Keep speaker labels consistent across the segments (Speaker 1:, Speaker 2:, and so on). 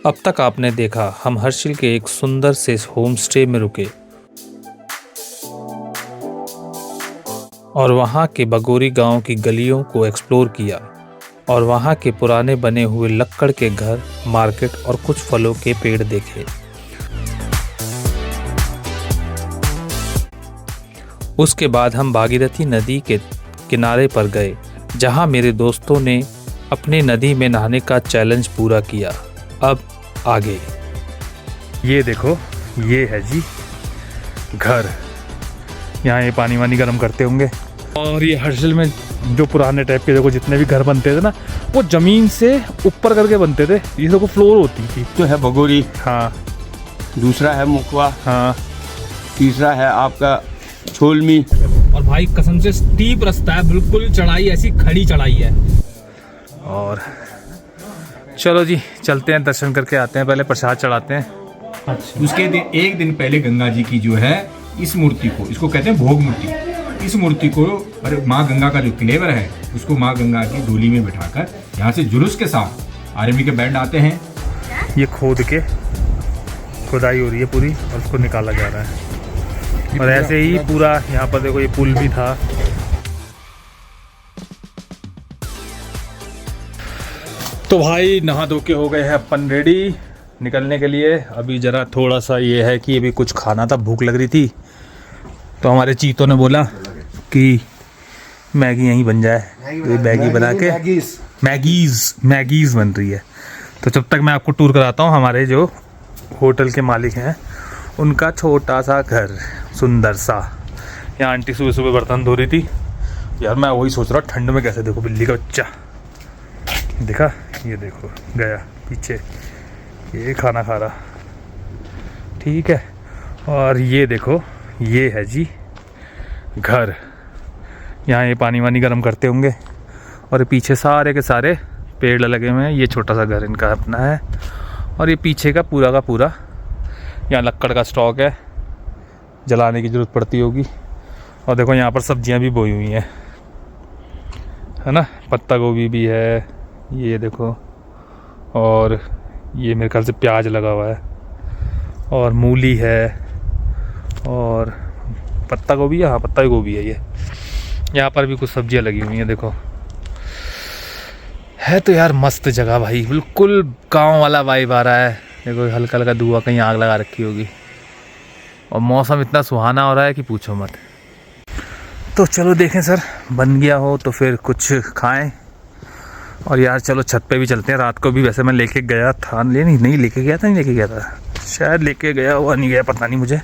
Speaker 1: अब तक आपने देखा हम हर्षिल के एक सुंदर से होम स्टे में रुके और वहाँ के बगोरी गांव की गलियों को एक्सप्लोर किया और वहाँ के पुराने बने हुए लक्कड़ के घर, मार्केट और कुछ फलों के पेड़ देखे। उसके बाद हम भागीरथी नदी के किनारे पर गए जहाँ मेरे दोस्तों ने अपने नदी में नहाने का चैलेंज पूरा किया। अब आगे
Speaker 2: ये देखो, ये है जी घर। यहाँ ये पानी वानी गर्म करते होंगे। और ये हर्षिल में जो पुराने टाइप के देखो जितने भी घर बनते थे ना, वो ज़मीन से ऊपर करके बनते थे। ये देखो फ्लोर होती थी।
Speaker 3: तो है भगोरी,
Speaker 2: हाँ।
Speaker 3: दूसरा है मुखवा,
Speaker 2: हाँ।
Speaker 3: तीसरा है आपका छोलमी।
Speaker 4: और भाई कसम से स्टीप रास्ता है, बिल्कुल चढ़ाई ऐसी खड़ी चढ़ाई है।
Speaker 2: और चलो जी चलते हैं, दर्शन करके आते हैं, पहले प्रसाद चढ़ाते हैं।
Speaker 5: उसके एक दिन पहले गंगा जी की जो है इस मूर्ति को, इसको कहते हैं भोग मूर्ति, इस मूर्ति को माँ गंगा का जो क्लेवर है उसको माँ गंगा की डोली में बिठाकर यहाँ से जुलूस के साथ आर्मी के बैंड आते हैं।
Speaker 2: ये खोद के खुदाई हो रही है पूरी और उसको निकाला जा रहा है। और ऐसे ही पूरा यहाँ पर देखो ये पुल भी था। तो भाई नहा धो के हो गए हैं अपन रेडी निकलने के लिए। अभी ज़रा थोड़ा सा ये है कि अभी कुछ खाना था, भूख लग रही थी, तो हमारे चीतों ने बोला कि मैगी यहीं बन जाए। तो मैगी बना के मैगीज़ बन रही है। तो जब तक मैं आपको टूर कराता हूँ हमारे जो होटल के मालिक हैं उनका छोटा सा घर, सुंदर सा। यहाँ आंटी सुबह सुबह बर्तन धो रही थी। यार मैं वही सोच रहा हूँ ठंड में कैसे, देखो बिल्ली का बच्चा देखा, ये देखो गया पीछे, ये खाना खा रहा, ठीक है। और ये देखो, ये है जी घर। यहाँ ये पानी वानी गर्म करते होंगे। और ये पीछे सारे के सारे पेड़ लगे हुए हैं। ये छोटा सा घर इनका अपना है। और ये पीछे का पूरा यहाँ लक्कड़ का स्टॉक है, जलाने की ज़रूरत पड़ती होगी। और देखो यहाँ पर सब्जियाँ भी बोई हुई हैं, है ना, पत्ता गोभी भी है, ये देखो। और ये मेरे ख्याल से प्याज लगा हुआ है और मूली है और पत्ता गोभी है, हाँ पत्ता गोभी है। ये यहाँ पर भी कुछ सब्जियाँ लगी हुई हैं, देखो। है तो यार मस्त जगह भाई, बिल्कुल गांव वाला वाइब आ रहा है। देखो हल्का हल्का धुआं, कहीं आग लगा रखी होगी। और मौसम इतना सुहाना हो रहा है कि पूछो मत। तो चलो देखें सर, बन गया हो तो फिर कुछ खाएं। और यार चलो छत पे भी चलते हैं। रात को भी वैसे मैं लेके गया था, नहीं लेके गया था, शायद लेके गया हुआ, नहीं गया पता नहीं मुझे।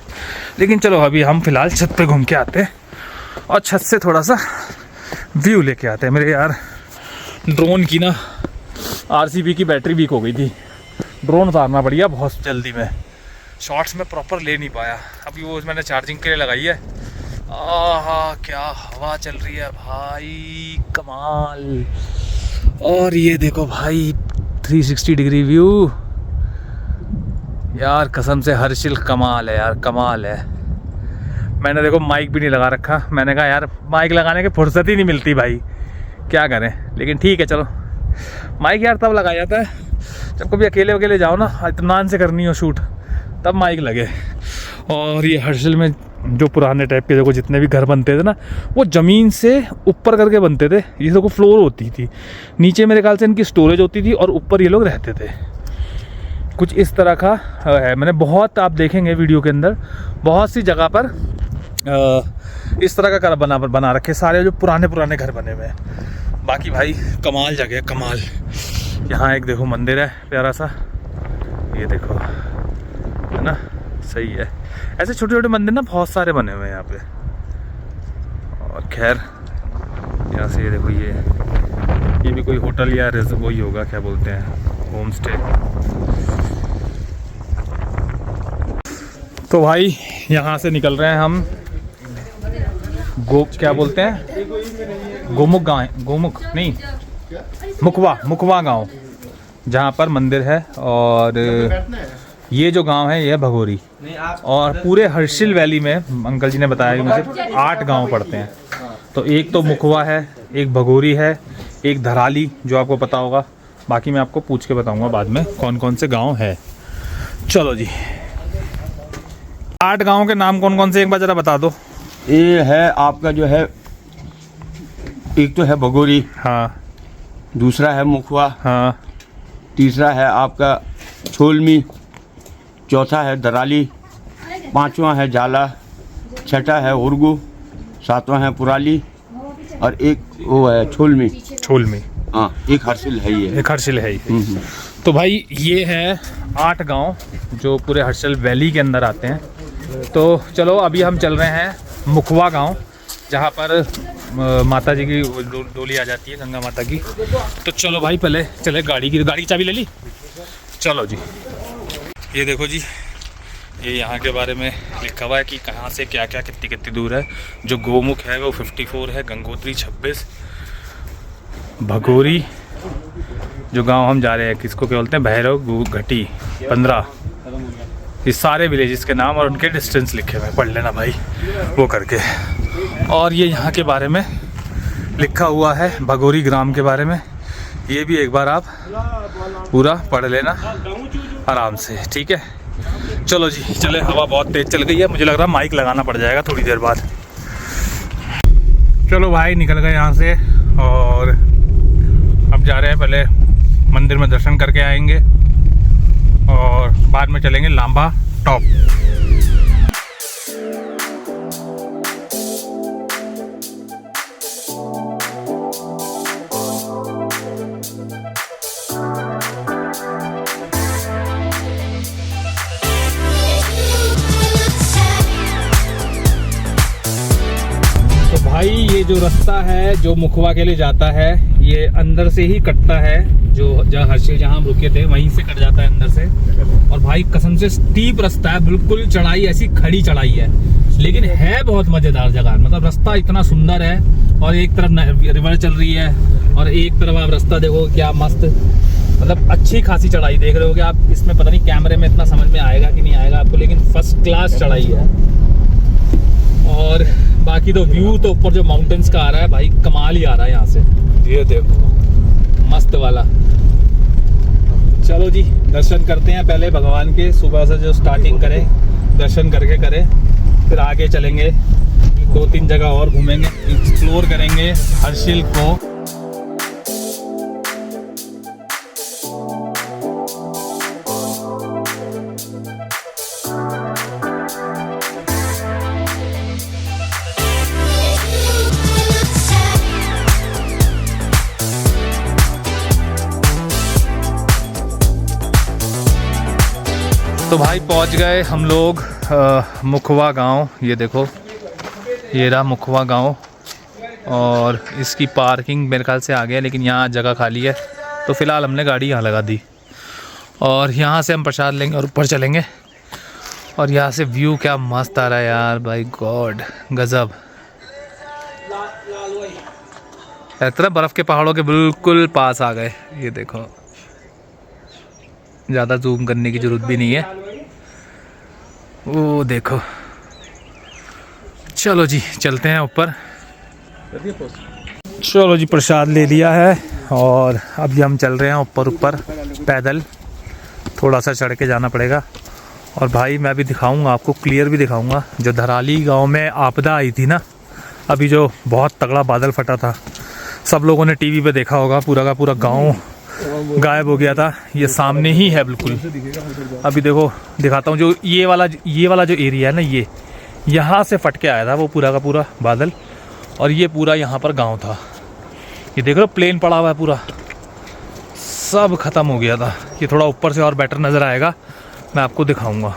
Speaker 2: लेकिन चलो अभी हम फिलहाल छत पे घूम के आते हैं और छत से थोड़ा सा व्यू लेके आते हैं। मेरे यार ड्रोन की ना RCB की बैटरी वीक हो गई थी, ड्रोन उतारना पड़ गया बहुत जल्दी में, शॉट्स में प्रॉपर ले नहीं पाया। अभी वो मैंने चार्जिंग के लिए लगाई है। आहा क्या हवा चल रही है भाई, कमाल। और ये देखो भाई 360 डिग्री व्यू। यार कसम से हर्षिल कमाल है यार, कमाल है। मैंने देखो माइक भी नहीं लगा रखा। मैंने कहा यार माइक लगाने की फुर्सत ही नहीं मिलती भाई, क्या करें। लेकिन ठीक है चलो, माइक यार तब लगाया जाता है जब कभी अकेले जाओ ना, इत्मीनान से करनी हो शूट, तब माइक लगे। और ये हर्षिल में जो पुराने टाइप के देखो जितने भी घर बनते थे ना, वो ज़मीन से ऊपर करके बनते थे। ये देखो फ्लोर होती थी, नीचे मेरे ख्याल से इनकी स्टोरेज होती थी और ऊपर ये लोग रहते थे। कुछ इस तरह का है। मैंने बहुत, आप देखेंगे वीडियो के अंदर, बहुत सी जगह पर इस तरह का घर बना रखे सारे जो पुराने घर बने हुए हैं। बाकी भाई कमाल जगह है, कमाल। यहाँ एक देखो मंदिर है प्यारा सा, ये देखो, है ना, सही है। ऐसे छोटे छोटे मंदिर ना बहुत सारे बने हुए हैं यहाँ पे। और खैर यहाँ से ये देखो, ये भी कोई होटल या वही होगा, क्या बोलते हैं, होम स्टे। तो भाई यहाँ से निकल रहे हैं हम क्या बोलते हैं, मुखवा गांव, जहाँ पर मंदिर है। और ये जो गांव है ये है भगोरी। और पूरे हर्षिल वैली में अंकल जी ने बताया कि मुझे 8 गांव पड़ते हैं। तो एक तो मुखवा है, एक भगोरी है, एक धराली जो आपको पता होगा, बाकी मैं आपको पूछ के बताऊंगा बाद में कौन कौन से गांव है। चलो जी, 8 गांव के नाम कौन कौन से एक बार ज़रा बता दो।
Speaker 3: ये है आपका जो है, एक तो है भगोरी,
Speaker 2: हाँ
Speaker 3: दूसरा है मुखवा,
Speaker 2: हाँ
Speaker 3: तीसरा है आपका छोलमी, चौथा है दराली, पांचवा है जाला, छठा है उर्गू, सातवां है पुराली और एक वो है छोलमी।
Speaker 2: छोलमी,
Speaker 3: हाँ, एक हर्षिल है ये।
Speaker 2: एक हर्षिल है ये। तो भाई ये है 8 गांव जो पूरे हर्षिल वैली के अंदर आते हैं। तो चलो अभी हम चल रहे हैं मुखवा गांव, जहां पर माता जी की डोली आ जाती है, गंगा माता की। तो चलो भाई पहले चले, गाड़ी की चाबी ले ली। चलो जी, ये देखो जी, ये यहाँ के बारे में लिखा हुआ है कि कहाँ से क्या क्या कितनी कितनी दूर है। जो गोमुख है वो 54 है, गंगोत्री 26, भगोरी जो गांव हम जा रहे हैं किसको क्या बोलते हैं, भैरव घटी 15। ये सारे विलेजेस के नाम और उनके डिस्टेंस लिखे हुए हैं, पढ़ लेना भाई वो करके। और ये यहाँ के बारे में लिखा हुआ है, भगोरी ग्राम के बारे में। ये भी एक बार आप पूरा पढ़ लेना आराम से, ठीक है। चलो जी चले, हवा बहुत तेज़ चल गई है, मुझे लग रहा है माइक लगाना पड़ जाएगा थोड़ी देर बाद। चलो भाई निकल गए यहाँ से और अब जा रहे हैं, पहले मंदिर में दर्शन करके आएंगे और बाद में चलेंगे लांबा टॉप। भाई ये जो रास्ता है जो मुखवा के लिए जाता है, ये अंदर से ही कटता है, जो जहाँ हर्षिल जहाँ हम रुके थे वहीं से कट जाता है अंदर से। और भाई कसम से स्टीप रास्ता है, बिल्कुल चढ़ाई ऐसी खड़ी चढ़ाई है, लेकिन है बहुत मजेदार जगह। मतलब रास्ता इतना सुंदर है और एक तरफ रिवर चल रही है और एक तरफ आप रास्ता देखो क्या मस्त, मतलब अच्छी खासी चढ़ाई देख रहे हो कि आप। इसमें पता नहीं कैमरे में इतना समझ में आएगा कि नहीं आएगा आपको, लेकिन फर्स्ट क्लास चढ़ाई है। और बाकी तो व्यू तो ऊपर जो माउंटेन्स का आ रहा है भाई, कमाल ही आ रहा है यहाँ से, ये देखो मस्त वाला। चलो जी दर्शन करते हैं पहले भगवान के, सुबह से जो स्टार्टिंग करें दर्शन करके करें, फिर आगे चलेंगे 2-3 जगह और घूमेंगे, एक्सप्लोर करेंगे हर्षिल को। तो भाई पहुंच गए हम लोग मुखवा गांव। ये देखो ये रहा मुखवा गांव और इसकी पार्किंग मेरे ख्याल से आ गया, लेकिन यहाँ जगह खाली है तो फ़िलहाल हमने गाड़ी यहाँ लगा दी। और यहाँ से हम प्रसाद लेंगे और ऊपर चलेंगे। और यहाँ से व्यू क्या मस्त आ रहा है यार, भाई गॉड गजब। इतना बर्फ़ के पहाड़ों के बिल्कुल पास आ गए, ये देखो। ज़्यादा जूम करने की ज़रूरत भी नहीं है, वो देखो। चलो जी चलते हैं ऊपर। चलो जी प्रसाद ले लिया है और अभी हम चल रहे हैं ऊपर पैदल, थोड़ा सा चढ़ के जाना पड़ेगा। और भाई मैं भी दिखाऊंगा आपको, क्लियर भी दिखाऊंगा। जो धराली गांव में आपदा आई थी ना अभी, जो बहुत तगड़ा बादल फटा था, सब लोगों ने टीवी पे देखा होगा, पूरा का पूरा गांव गायब हो गया था। ये सामने ही है बिल्कुल, अभी देखो दिखाता हूँ। जो ये वाला जो एरिया है ना, ये यहाँ से फट के आया था वो पूरा का पूरा बादल, और ये पूरा यहाँ पर गांव था। ये देख रहे हो प्लेन पड़ा हुआ है पूरा, सब ख़त्म हो गया था। ये थोड़ा ऊपर से और बेटर नज़र आएगा, मैं आपको दिखाऊंगा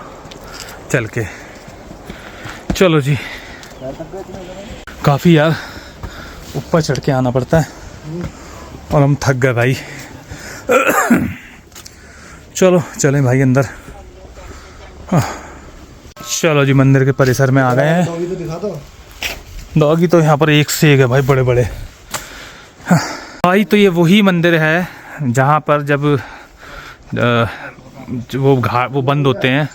Speaker 2: चल के। चलो जी, काफ़ी यार ऊपर चढ़ के आना पड़ता है और हम थक गए भाई। चलो चलें भाई अंदर। चलो जी मंदिर के परिसर में आ गए हैं। डॉगी तो यहाँ पर एक से एक है भाई, बड़े बड़े। भाई तो ये वही मंदिर है जहाँ पर जब वो बंद होते हैं,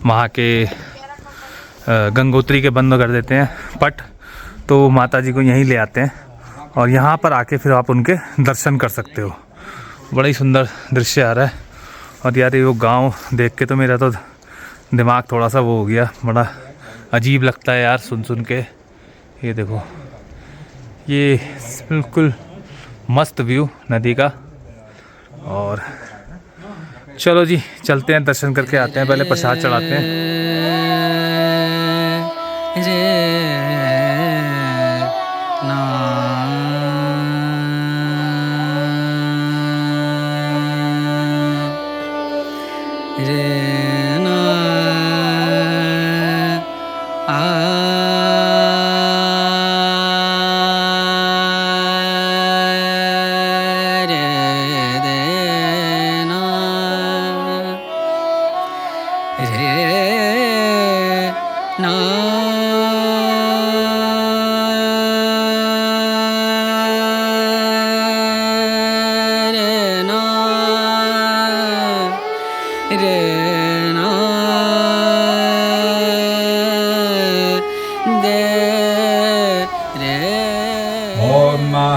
Speaker 2: वहाँ के गंगोत्री के बंद कर देते हैं पट, तो माता जी को यहीं ले आते हैं और यहाँ पर आके फिर आप उनके दर्शन कर सकते हो। बड़ा ही सुंदर दृश्य आ रहा है। और यार ये वो गांव देख के तो मेरा तो दिमाग थोड़ा सा वो हो गया, बड़ा अजीब लगता है यार सुन के। ये देखो, ये बिल्कुल मस्त व्यू नदी का। और चलो जी चलते हैं, दर्शन करके आते हैं, पहले प्रसाद चढ़ाते हैं।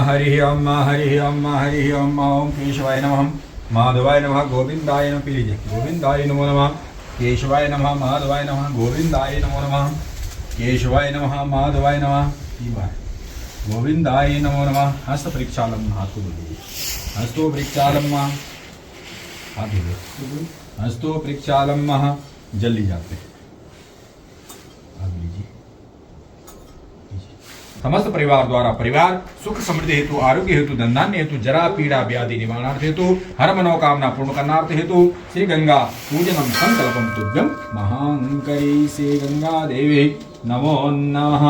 Speaker 5: हरि ओम हरि ओम हरि ओम ओम केशवाय नमः माधवाय नमः गोविंदाय नमः। पी लीजिए। गोविंदाय नमो नमः केशवाय नमः माधवाय नमः गोविंदाय नमो नमः केशवाय नमः माधवाय नमः। गोविंदाय नमो नमः। हस्त प्रक्षालम, हाथ को धोइए। हस्तो प्रक्षालम, हाथ धोइए। हस्तो प्रक्षालम, जल ली जाते हैं। आप लीजिए। समस्त परिवार द्वारा परिवार सुख समृद्धि हेतु, आरोग्य हेतु, धनधान्य हेतु, जरा पीड़ा व्याधि निवारणार्थ हेतु, हर मनोकामना पूर्ण करनार्थ हेतु श्री गंगा पूजनम संकल्पम तुभ्यम महांकरी से गंगा देवी नमो नमः।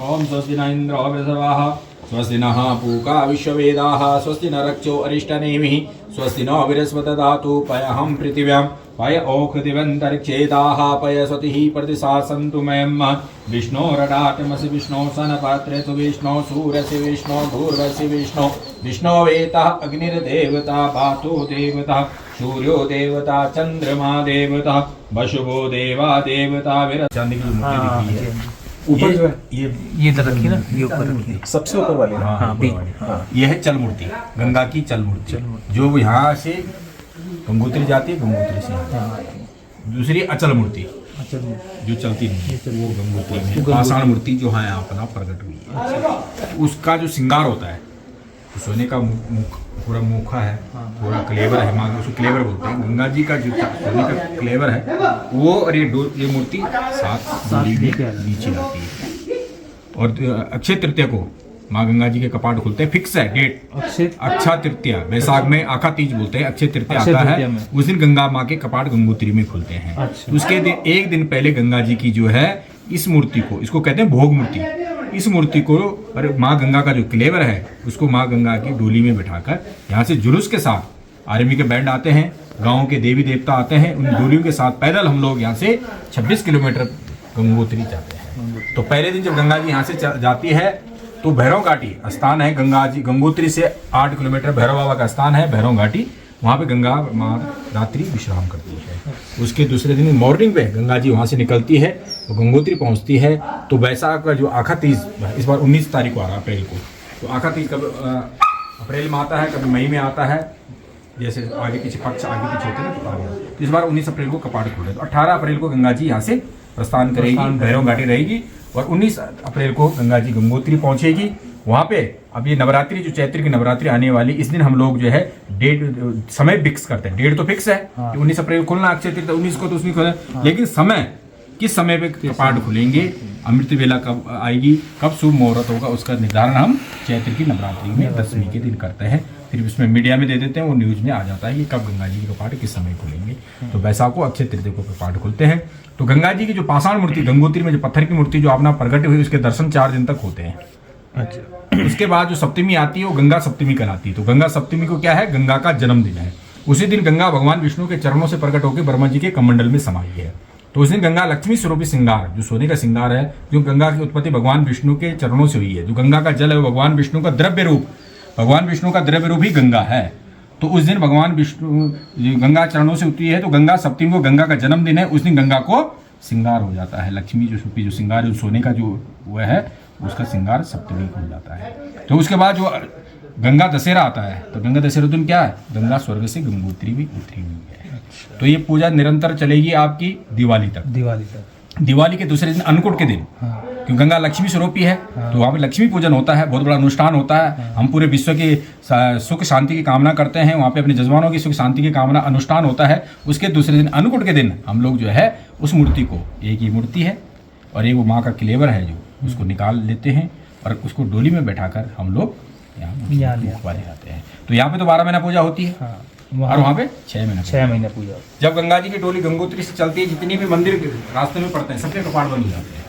Speaker 5: ओम स्वस्ति न इंद्रो वृषभाः स्वस्ति नः पूका विश्ववेदाः स्वस्ति न रक्षो अरिष्टनेमिः स्वस्ति नो बृहस्पतिर्दधातु ददातु पयहं पृथिव्यां पय ओखदिवन्तरिक्षेदाः पय स्वतिः प्रतिशासन्तु मयम् विष्णोरडाटमसि विष्णो सनपात्रे तु विष्णो सूरसि विष्णो भूर्वसि विष्णो विष्णोवेतः अग्निर्देवता वातो देवता सूर्यो देवता चंद्रमा देवता वशुभो देवा देवता विर। चांदी की मूर्ति दिखी है ऊपर जो है,
Speaker 2: ये इधर रखी ना, ये ऊपर रखी
Speaker 5: सबसे ऊपर वाली। हाँ, बीच में। यह है चल मूर्ति, गंगा की चल मूर्ति, जो यहाँ से गंगोत्री जाती है, गंगोत्री से। दूसरी अचल मूर्ति, जो चलती नहीं है, वो गंगोत्री में। पाषाण मूर्ति जो है अपना प्रकट हुई है, उसका जो श्रृंगार होता है, सोने का पूरा मुखा है, पूरा क्लेवर है, माँ उसको क्लेवर बोलते हैं। गंगा जी का जो सोने का क्लेवर है वो, और ये मूर्ति 7 नीचे आती है। और अक्षय तृतीया को माँ गंगा जी के कपाट खुलते हैं, फिक्स है डेट। अक्षय तृतीया वैशाख में आखा तीज बोलते हैं, अक्षय तृतीया आता है उस दिन गंगा माँ के कपाट गंगोत्री में खुलते हैं। उसके दिन एक दिन पहले गंगा जी की जो है इस मूर्ति को, इसको कहते हैं भोग मूर्ति, इस मूर्ति को और माँ गंगा का जो क्लेवर है उसको माँ गंगा की डोली में बिठाकर यहाँ से जुलूस के साथ आर्मी के बैंड आते हैं, गांव के देवी देवता आते हैं, उन डोलियों के साथ पैदल हम लोग यहाँ से 26 किलोमीटर गंगोत्री जाते हैं। तो पहले दिन जब गंगा जी यहाँ से जाती है तो भैरव घाटी स्थान है गंगा जी, गंगोत्री से 8 किलोमीटर भैरव बाबा का स्थान है भैरव घाटी, वहाँ पे गंगा माँ रात्रि विश्राम करती है। उसके दूसरे दिन मॉर्निंग में गंगा जी वहाँ से निकलती है, तो गंगोत्री पहुँचती है। तो वैशाख का जो आखा तीज इस बार 19 तारीख को आ रहा है अप्रैल को, तो आखा तीज कब अप्रैल में आता है, कभी मई में आता है, जैसे आगे पीछे पक्ष आगे पीछे होते हैं। तो इस बार 19 अप्रैल को कपाट खोले, तो 18 अप्रैल को गंगा जी यहाँ से प्रस्थान करेगी, भैरव घाटी रहेगी, और 19 अप्रैल को गंगा जी गंगोत्री पहुँचेगी। वहाँ पे अब ये नवरात्रि जो चैत्र की नवरात्रि आने वाली, इस दिन हम लोग जो है डेट समय फिक्स करते हैं। डेट तो फिक्स है कि 19 अप्रैल को खुलना, अक्षय तृतीया 19 को तो उसमें खुलना, लेकिन समय किस समय पे कपाट खुलेंगे, अमृत वेला कब आएगी, कब शुभ मुहूर्त होगा, उसका निर्धारण हम चैत्र की नवरात्रि में 10वीं के दिन करते हैं। फिर उसमें मीडिया में दे देते हैं, वो न्यूज़ में आ जाता है कि कब गंगा जी के कपाट किस समय खुलेंगे। तो वैशाख को अक्षय तृतीया को कपाट खुलते हैं। तो गंगा जी की जो पाषाण मूर्ति गंगोत्री में जो पत्थर की मूर्ति जो अपना प्रकट हुई, उसके दर्शन 4 दिन तक होते हैं। अच्छा। उसके बाद जो सप्तमी आती है वो गंगा सप्तमी कहलाती है। तो गंगा सप्तमी को क्या है, गंगा का जन्मदिन है। उसी दिन गंगा भगवान विष्णु के चरणों से प्रकट होकर ब्रह्मा जी के कमंडल में समाई है। तो उस दिन गंगा लक्ष्मी स्वरूपी श्रृंगार, जो सोने का श्रृंगार है, जो गंगा की उत्पत्ति भगवान विष्णु के चरणों से हुई है। जो गंगा का जल है वो भगवान विष्णु का द्रव्य रूप, भगवान विष्णु का द्रव्य रूप ही गंगा है। तो उस दिन भगवान विष्णु गंगा चरणों से उतरी है, तो गंगा सप्तमी को गंगा का जन्मदिन है। उस दिन गंगा को श्रृंगार हो जाता है, लक्ष्मी जो स्वरूपी जो श्रृंगार जो सोने का जो वह है, उसका श्रृंगार सप्तमी को हो जाता है। तो उसके बाद जो गंगा दशहरा आता है तो गंगा दशहरा दिन क्या है, गंगा स्वर्ग से गंगोत्री भी उतरी हुई है। तो ये पूजा निरंतर चलेगी आपकी दिवाली तक। दिवाली के दूसरे दिन अन्नकूट के दिन, क्योंकि गंगा लक्ष्मी स्वरूपी है, तो वहाँ पे लक्ष्मी पूजन होता है, बहुत बड़ा अनुष्ठान होता है। हम पूरे विश्व की सुख शांति की कामना करते हैं, वहाँ पे अपने जजमानों की सुख शांति की कामना अनुष्ठान होता है। उसके दूसरे दिन अन्नकूट के दिन हम लोग जो है उस मूर्ति को, एक ये मूर्ति है और एक वो माँ का क्लेवर है, जो उसको निकाल लेते हैं और उसको डोली में बैठाकर हम लोग यहाँ ले जाते हैं। तो यहाँ पे तो 12 महीना पूजा होती है और वहाँ पे 6 महीने पूजा। जब गंगा जी की डोली गंगोत्री से चलती है, जितनी भी मंदिर रास्ते में पड़ते हैं सबके कपाट बंद हो जाते हैं।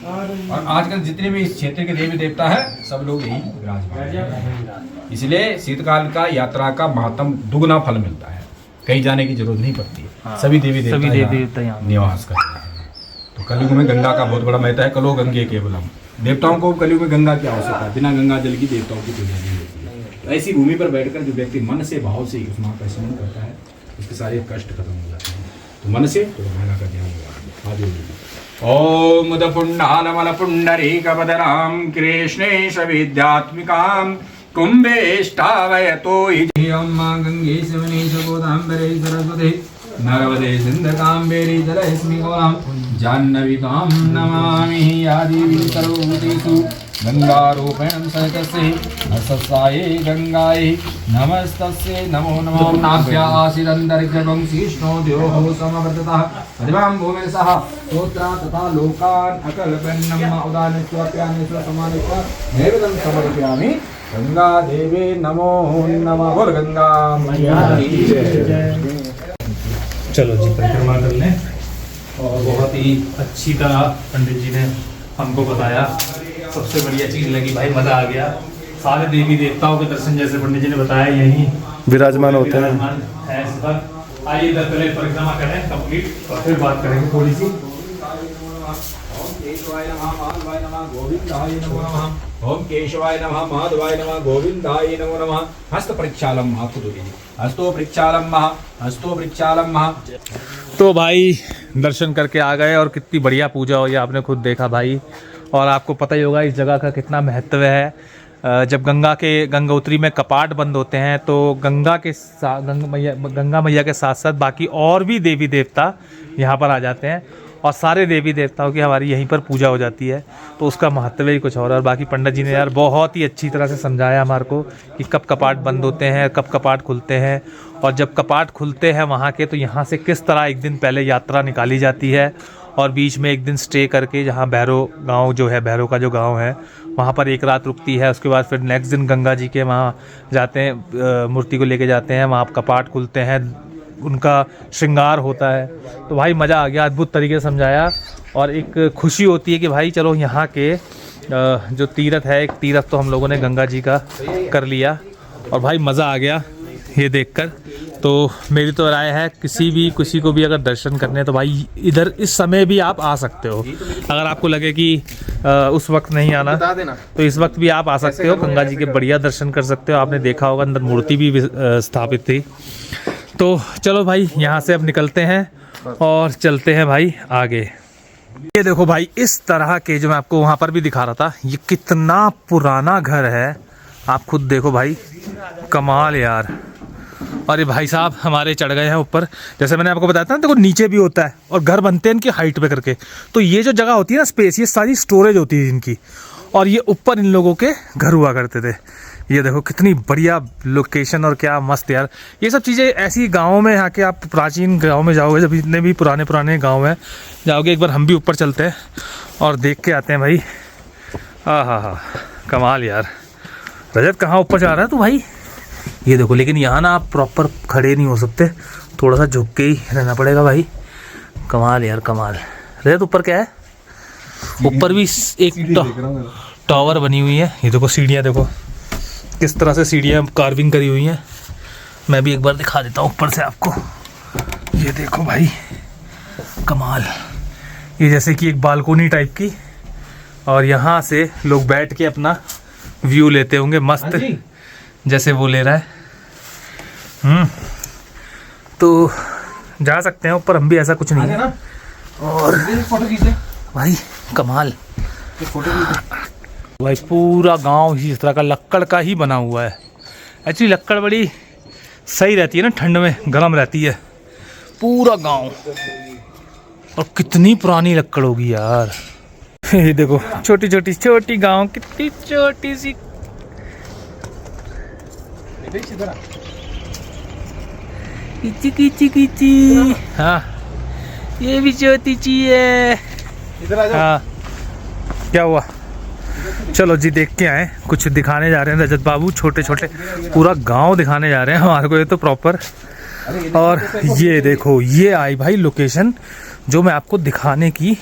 Speaker 5: और आजकल जितने भी इस क्षेत्र के देवी देवता है सब लोग यही विराजमान हैं। इसलिए शीतकाल का यात्रा का महत्तम दुगना फल मिलता है, कहीं जाने की जरूरत नहीं पड़ती है। सभी देवी देवता यहाँ निवास करते हैं। तो कलयुग में गंगा का बहुत बड़ा महत्व है। कलो गंगे केवलम, देवताओं को कलयुग में गंगा की आवश्यकता है। बिना गंगा जल की देवताओं की पूजा नहीं होती है। तो ऐसी भूमि पर बैठकर जो व्यक्ति मन से भाव से उस माँ का स्मरण करता है, उसके सारे कष्ट खत्म हो जाते हैं। तो मन से तो गंगा का ध्यान होगा। ओम उद पुण्डानमल पुंडरीकबदरां कृष्णेश विद्यात्मिकां कुंभेष्टावयतो मां गंगे शिवनेश गोदाम्बरे सरस्वती नर्मदे सिंधकाम्बेरी जलस्मिगोलां जाह्नवीकां नमामि यादेवी सर्वभूतेषु गंगारूपेण सहितस्यै नमस्तायै गंगायै नमस्तस्यै नमो नमः। नाभ्या आसीदन्तरिक्षं शीष्णो द्योः समवर्ततः प्रतिभां भूमिर्सह स्तोत्रा तथा लोकान् अकल्पन्नम उदानेश्वर समानेश्वर नैवेद्यं समर्पयामि गंगा देवे नमो नमः। बोल गंगा मैया की जय।
Speaker 1: चलो जी परिक्रमा कर लें। और बहुत ही अच्छी तरह पंडित जी ने हमको बताया। सबसे बढ़िया चीज़ लगी भाई, मज़ा आ गया। सारे देवी देवताओं के दर्शन जैसे पंडित जी ने बताया यहीं
Speaker 2: विराजमान होते हैं।
Speaker 1: है इस बार। आइए इधर पहले परिक्रमा करें कंप्लीट और फिर बात करेंगे थोड़ी सी।
Speaker 5: ओम केशवाय नमः माधवाय नमः गोविंदाय नमो नमः। हस्त प्रक्षालम आपको दो दीजिए। हस्तो प्रक्षालम महा, हस्तो प्रक्षालम महा।
Speaker 1: तो भाई दर्शन करके आ गए और कितनी बढ़िया पूजा हुई आपने खुद देखा भाई। और आपको पता ही होगा इस जगह का कितना महत्व है। जब गंगोत्री में कपाट बंद होते हैं तो गंगा मैया के साथ साथ बाकी और भी देवी देवता यहाँ पर आ जाते हैं और सारे देवी देवताओं की हमारी यहीं पर पूजा हो जाती है। तो उसका महत्व ही कुछ और बाकी पंडित जी ने यार बहुत ही अच्छी तरह से समझाया हमारे को कि कब कपाट बंद होते हैं, कब कपाट खुलते हैं। और जब कपाट खुलते हैं वहाँ के, तो यहाँ से किस तरह एक दिन पहले यात्रा निकाली जाती है और बीच में एक दिन स्टे करके जहाँ भैरव गांव जो है, भैरव का जो गांव है वहाँ पर एक रात रुकती है। उसके बाद फिर नेक्स्ट दिन गंगा जी के वहाँ जाते हैं, मूर्ति को लेके जाते हैं, वहाँ कपाट खुलते हैं, उनका श्रृंगार होता है। तो भाई मज़ा आ गया, अद्भुत तरीके से समझाया। और एक खुशी होती है कि भाई चलो यहाँ के जो तीर्थ है, एक तीर्थ तो हम लोगों ने गंगा जी का कर लिया और भाई मज़ा आ गया ये देखकर। तो मेरी तो राय है किसी को भी अगर दर्शन करने तो भाई इधर इस समय भी आप आ सकते हो। अगर आपको लगे कि उस वक्त नहीं आना तो इस वक्त भी आप आ सकते हो, गंगा जी के बढ़िया दर्शन कर सकते हो। आपने देखा होगा अंदर मूर्ति भी स्थापित थी। तो चलो भाई यहाँ से अब निकलते हैं और चलते हैं भाई आगे। ये देखो भाई इस तरह के जो मैं आपको वहाँ पर भी दिखा रहा था, ये कितना पुराना घर है आप खुद देखो भाई, कमाल यार। अरे भाई साहब हमारे चढ़ गए हैं ऊपर। जैसे मैंने आपको बताया था ना, देखो नीचे भी होता है और घर बनते हैं इनकी हाइट पे करके। तो ये जो जगह होती है ना स्पेस, ये सारी स्टोरेज होती है इनकी। और ये ऊपर इन लोगों के घर हुआ करते थे। ये देखो कितनी बढ़िया लोकेशन और क्या मस्त यार। ये सब चीज़ें ऐसी गाँव में, यहाँ के आप प्राचीन गाँव में जाओगे, जब जितने भी पुराने गाँव हैं जाओगे, एक बार हम भी ऊपर चलते हैं और देख के आते हैं भाई। हाँ कमाल यार। रजत कहाँ ऊपर जा रहा है तू भाई? ये देखो, लेकिन यहाँ ना आप प्रॉपर खड़े नहीं हो सकते, थोड़ा सा झुक के ही रहना पड़ेगा भाई। कमाल यार कमाल। रजत ऊपर क्या है? ऊपर भी एक टावर बनी हुई है। ये देखो सीढ़ियाँ, देखो किस तरह से सीढ़ियाँ कार्विंग करी हुई हैं। मैं भी एक बार दिखा देता हूँ ऊपर से आपको। ये देखो भाई कमाल। ये जैसे कि एक बालकोनी टाइप की, और यहाँ से लोग बैठ के अपना व्यू लेते होंगे मस्त, जैसे वो ले रहा है। तो जा सकते हैं ऊपर हम भी, ऐसा कुछ नहीं है। और
Speaker 5: फोटो खींचे
Speaker 1: भाई कमाल। भाई पूरा गांव ही इस तरह का लक्कड़ का ही बना हुआ है। एक्चुअली लक्कड़ बड़ी सही रहती है ना, ठंड में गर्म रहती है पूरा गांव। और कितनी पुरानी लक्कड़ होगी यार। ये देखो छोटी छोटी छोटी गांव, कितनी छोटी सी। कीची कीची कीची। हाँ ये भी छोटी ची है। हाँ क्या हुआ? चलो जी देख के आए, कुछ दिखाने जा रहे हैं रजत बाबू, छोटे छोटे पूरा गांव दिखाने जा रहे हैं हमारे को, ये तो प्रॉपर। और ये देखो ये आई भाई लोकेशन जो मैं आपको दिखाने की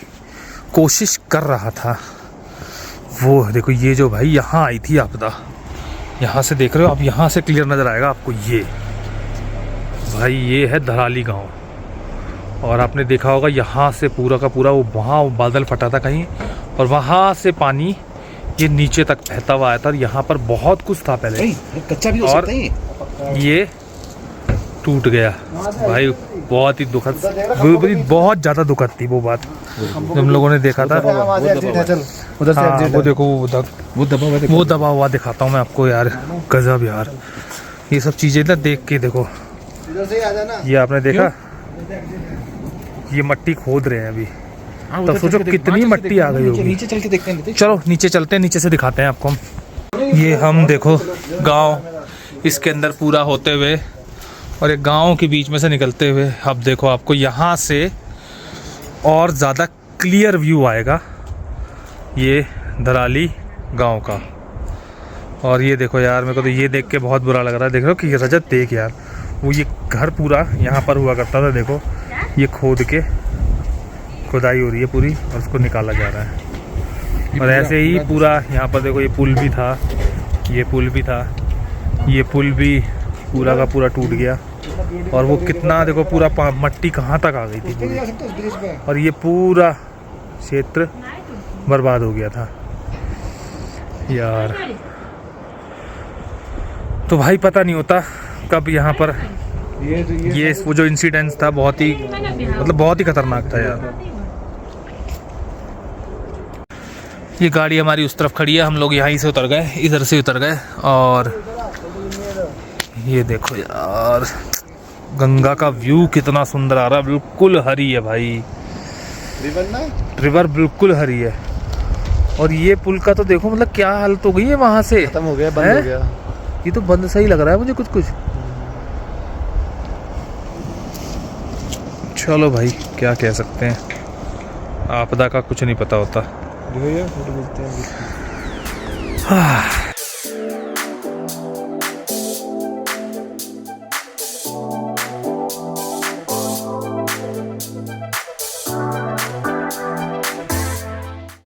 Speaker 1: कोशिश कर रहा था। वो देखो ये जो भाई यहाँ आई थी आपदा, यहाँ से देख रहे हो आप, यहाँ से क्लियर नज़र आएगा आपको। ये भाई ये है धराली गांव। और आपने देखा होगा यहाँ से पूरा का पूरा वो वहाँ बादल फटा था कहीं, और वहाँ से पानी ये नीचे तक बहता हुआ आया था। और यहाँ पर बहुत कुछ था पहले,
Speaker 4: कच्चा भी हो
Speaker 1: और
Speaker 4: सकता है
Speaker 1: ये टूट गया भाई। बहुत ही दुखद, बहुत ज़्यादा दुखद थी वो बात हम लोगों ने देखा था। हाँ वो देखो वो दबा हुआ दिखाता हूँ मैं आपको यार। गजब यार, ये सब चीज़ें ना देख के देखो। ये आपने देखा, ये मट्टी खोद रहे हैं अभी, तब सोचो कितनी मट्टी आ गई होगी।
Speaker 4: नीचे चल के देखते हैं।
Speaker 1: चलो नीचे चलते हैं, नीचे से दिखाते हैं आपको हम। ये हम देखो गांव इसके अंदर पूरा होते हुए और एक गांव के बीच में से निकलते हुए, अब देखो आपको यहाँ से और ज़्यादा क्लियर व्यू आएगा ये धराली गांव का। और ये देखो यार, मेरे को तो ये देख के बहुत बुरा लग रहा है। देख रहे हो कि रजत देख यार, वो ये घर पूरा यहाँ पर हुआ करता था, देखो ये खोद के खुदाई हो रही है पूरी और उसको निकाला जा रहा है। और ऐसे ही पूरा यहाँ पर देखो ये पुल भी था, ये पुल भी था, ये पुल भी पूरा का पूरा टूट गया। और वो कितना देखो पूरा मट्टी कहाँ तक आ गई थी पूरी, और ये पूरा क्षेत्र बर्बाद हो गया था यार। तो भाई पता नहीं होता कब यहाँ पर ये वो जो इंसिडेंस था बहुत ही मतलब बहुत ही खतरनाक था यार। ये गाड़ी हमारी उस तरफ खड़ी है, हम लोग यहीं से उतर गए, इधर से उतर गए। और ये देखो यार गंगा का व्यू कितना सुंदर आ रहा है, बिल्कुल हरी है भाई रिवर बिल्कुल हरी है। और ये पुल का तो देखो मतलब क्या हालत हो गई है, वहां से
Speaker 4: खत्म हो गया, बंद हो गया।
Speaker 1: ये तो बंद सही लग रहा है मुझे कुछ कुछ। चलो भाई क्या कह सकते हैं, आपदा का कुछ नहीं पता होता।